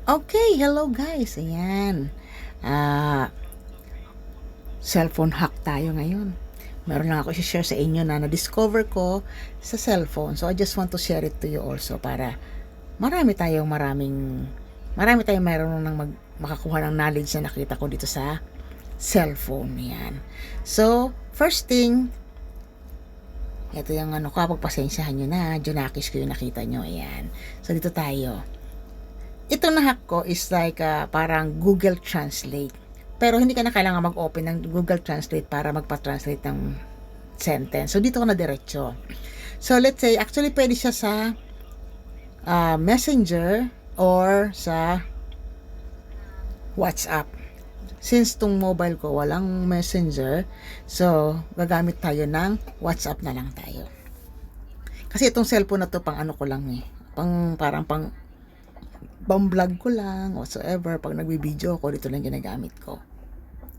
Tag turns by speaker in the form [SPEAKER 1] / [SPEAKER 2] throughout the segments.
[SPEAKER 1] Okay, hello guys. Ayan. Ah, Cellphone hack tayo ngayon. Meron lang ako i-share sa inyo na na-discover ko sa cellphone. So I just want to share it to you also para marami tayong mayroon ng makakuha ng knowledge na nakita ko dito sa cellphone. Yan. So, first thing, ito yung pagpasensyahan nyo na, Junakis ko yung nakita nyo. Ayan. So, dito tayo. Ito na hack ko is like parang Google Translate. Pero hindi ka na kailangan mag-open ng Google Translate para magpa-translate ng sentence. So, dito ko na diretso. So, let's say, actually pwede siya sa Messenger or sa WhatsApp. Since tong mobile ko walang Messenger, so, gagamit tayo ng WhatsApp na lang tayo. Kasi itong cellphone na to pang ko lang eh. Parang vlog ko lang, whatsoever. Pag nagbibideo ako, dito lang ginagamit ko.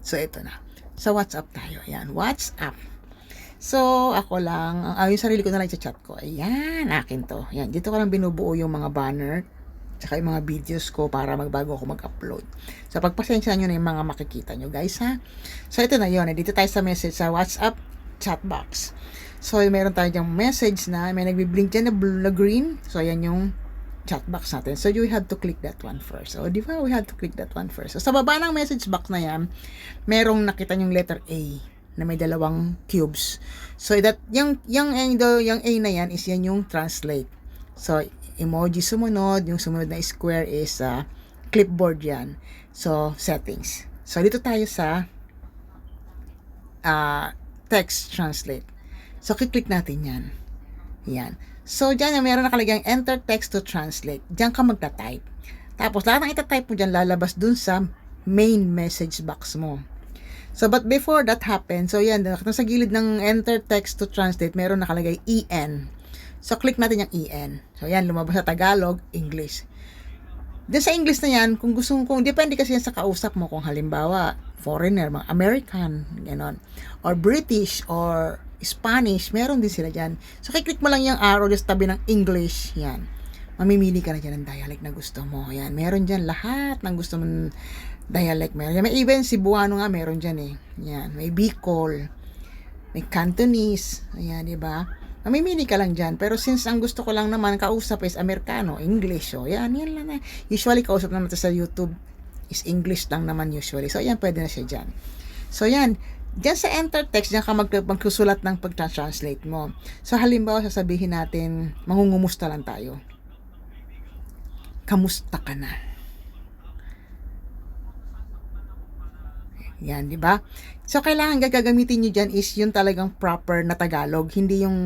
[SPEAKER 1] So, ito na. Sa WhatsApp tayo. Ayan, WhatsApp. So, ako lang, yung sarili ko na lang i-chat ko. Ayan, akin to. Ayan, dito ko lang binubuo yung mga banner, tsaka yung mga videos ko para magbago ako mag-upload. So, pagpasensya nyo na yung mga makikita nyo, guys, ha? So, ito na yun. Dito tayo sa message sa WhatsApp chat box. So, meron tayo dyang message na may nagbi-blink dyan na green. So, ayan yung chat box natin. So, you have to click that one first. So, di ba? We have to click that one first. So, sa baba ng message box na yan, merong nakita yung letter A na may dalawang cubes. So, yung A na yan is yan yung translate. So, emoji sumunod. Yung sumunod na square is clipboard yan. So, settings. So, dito tayo sa text translate. So, click natin yan. Yan. So, dyan meron nakalagay enter text to translate. Dyan ka magta-type. Tapos, lahat ng ita-type mo dyan lalabas dun sa main message box mo. So, but before that happens, so yan, sa gilid ng enter text to translate, meron nakalagay EN. So, click natin yung EN. So, yan, lumabas sa Tagalog, English. Dun sa English na yan, kung depende kasi yan sa kausap mo, kung halimbawa, foreigner, mga American, gano'n, or British, or Spanish, meron din sila dyan. So, click mo lang yung arrow just tabi ng English. Yan. Mamimili ka na dyan ng dialect na gusto mo. Yan. Meron dyan lahat ng gusto mong dialect. Meron dyan. May even Cebuano nga, meron dyan eh. Yan. May Bicol. May Cantonese. Ayan, diba? Mamimili ka lang dyan. Pero since ang gusto ko lang naman kausap is Amerikano, English. So, yan lang na. Usually, kausap naman sa YouTube is English lang naman usually. So, yan, pwede na siya dyan. So, yan. Diyan sa enter text, diyan ka magsusulat ng pag-translate mo. So, halimbawa, sasabihin natin, mangungumusta lang tayo. Kamusta ka na? Yan, di ba? So, kailangan gagamitin nyo dyan is yung talagang proper na Tagalog. Hindi yung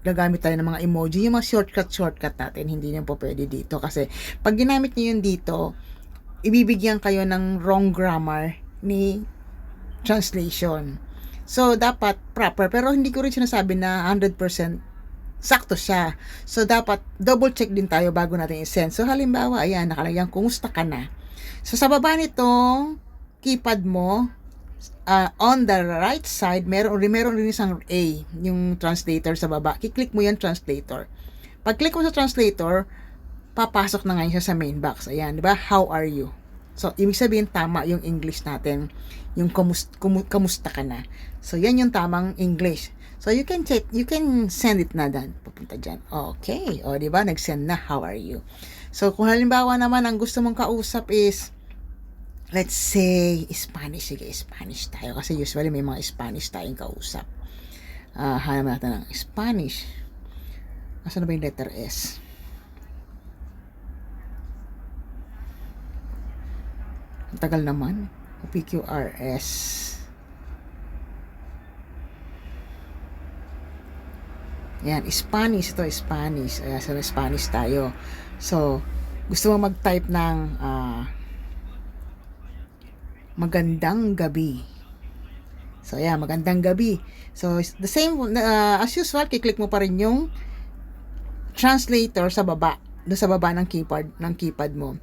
[SPEAKER 1] gagamit tayo ng mga emoji. Yung mga shortcut natin, hindi nyo po pwede dito. Kasi, pag ginamit nyo yun dito, ibibigyan kayo ng wrong grammar ni translation. So, dapat proper. Pero hindi ko rin sinasabi na 100% sakto siya. So, dapat double check din tayo bago natin i-send. So, halimbawa, ayan, nakalagyan, kumusta ka na? So, sa baba nitong keypad mo, on the right side, meron rin isang A, yung translator sa baba. Kiklik mo yan, translator. Pag click mo sa translator, papasok na ngayon siya sa main box. Ayan, di ba? How are you? So, ibig sabihin, tama yung English natin. Yung kamusta ka na. So, yan yung tamang English. So, you can send it na dan. Papunta dyan. Okay. O, diba? Nag-send na, how are you? So, kung halimbawa naman, ang gusto mong kausap is, let's say, Spanish. Sige, Spanish tayo. Kasi usually, may mga Spanish tayong kausap. Hanap natin ng Spanish. Asan na ba yung letter S? Ang tagal naman. PQRS. Yan, Spanish. Ito, Spanish. Sa Spanish tayo. So, gusto mo mag-type ng magandang gabi. So, yan, magandang gabi. So, the same, as usual, kiklik mo pa rin yung translator sa baba. Doon sa baba ng keypad mo.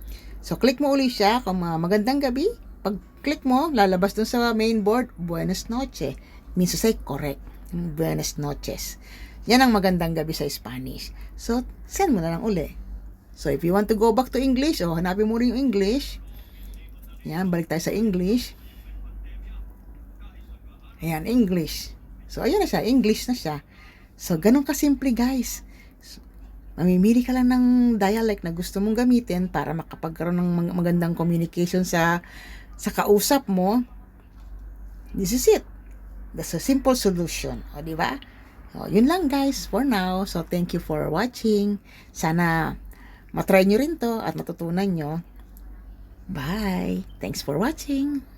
[SPEAKER 1] So, click mo uli siya kung magandang gabi. Pag click mo, lalabas dun sa main board, Buenas noches. Means to say, correct. Buenas noches. Yan ang magandang gabi sa Spanish. So, send mo na lang uli. So, if you want to go back to English, hanapin mo rin yung English. Yan, balik tayo sa English. Ayan, English. So, ayan na siya. English na siya. So, ganun kasimple, guys. So, mamimili ka lang ng dialect na gusto mong gamitin para makapagkaroon ng magandang communication sa kausap mo. This is it. That's a simple solution. O, di ba? O, yun lang, guys, for now. So, thank you for watching. Sana matry nyo rin to at matutunan nyo. Bye! Thanks for watching!